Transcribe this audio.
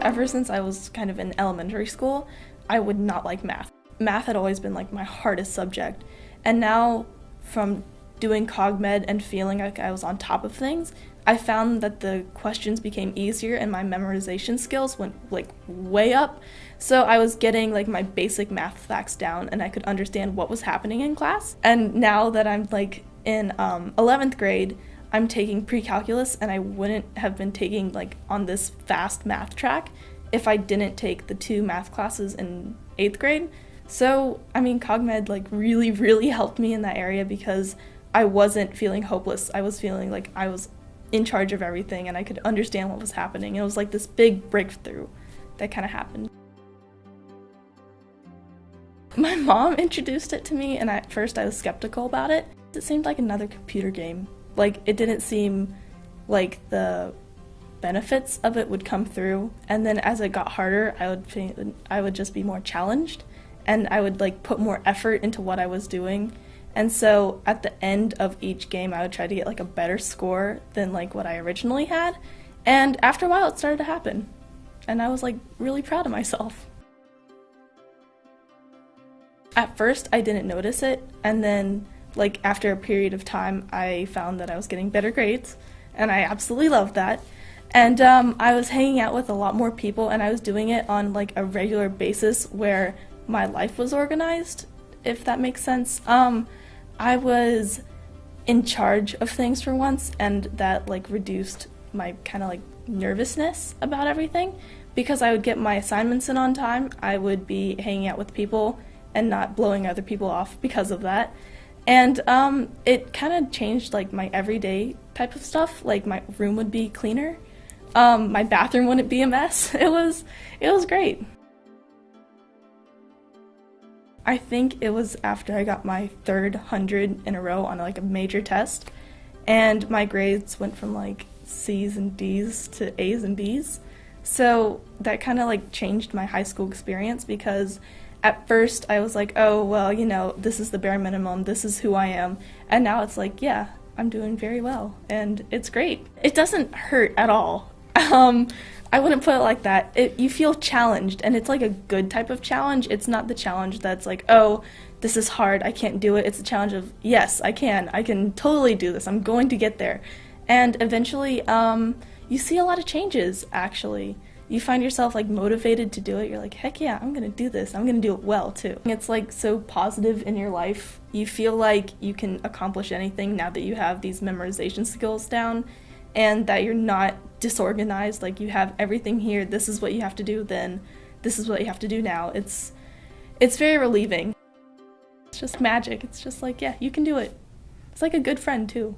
ever since I was kind of in elementary school, I would not like math. Math had always been like my hardest subject, and now from doing Cogmed and feeling like I was on top of things, I found that the questions became easier and my memorization skills went like way up. So I was getting like my basic math facts down and I could understand what was happening in class. And now that I'm like in 11th grade, I'm taking pre-calculus, and I wouldn't have been taking like on this fast math track if I didn't take the 2 math classes in 8th grade. So, I mean, Cogmed like really helped me in that area because I wasn't feeling hopeless. I was feeling like I was in charge of everything and I could understand what was happening. It was like this big breakthrough that kind of happened. My mom introduced it to me, and at first I was skeptical about it. It seemed like another computer game. Like, it didn't seem like the benefits of it would come through, and then as it got harder, I would just be more challenged, and I would like put more effort into what I was doing. And so at the end of each game, I would try to get like a better score than like what I originally had. And after a while, it started to happen, and I was like really proud of myself. At first, I didn't notice it, and then like after a period of time, I found that I was getting better grades, and I absolutely loved that. And I was hanging out with a lot more people, and I was doing it on like a regular basis where my life was organized, if that makes sense. I was in charge of things for once, and that like reduced my kind of like nervousness about everything, because I would get my assignments in on time. I would be hanging out with people and not blowing other people off because of that. And it kind of changed like my everyday type of stuff. Like my room would be cleaner, my bathroom wouldn't be a mess. It was great. I think it was after I got my 3rd 100 in a row on like a major test, and my grades went from like C's and D's to A's and B's. So that kind of like changed my high school experience, because at first I was like, oh, well, you know, this is the bare minimum, this is who I am. And now it's like, yeah, I'm doing very well, and it's great. It doesn't hurt at all. I wouldn't put it like that. You feel challenged, and it's like a good type of challenge. It's not the challenge that's like, oh, this is hard, I can't do it. It's a challenge of, yes, I can totally do this, I'm going to get there. And eventually, you see a lot of changes, actually. You find yourself like motivated to do it. You're like, heck yeah, I'm gonna do this. I'm gonna do it well too. It's like so positive in your life. You feel like you can accomplish anything now that you have these memorization skills down, and that you're not disorganized. Like, you have everything here. This is what you have to do then. This is what you have to do now. It's very relieving. It's just magic. It's just like, yeah, you can do it. It's like a good friend too.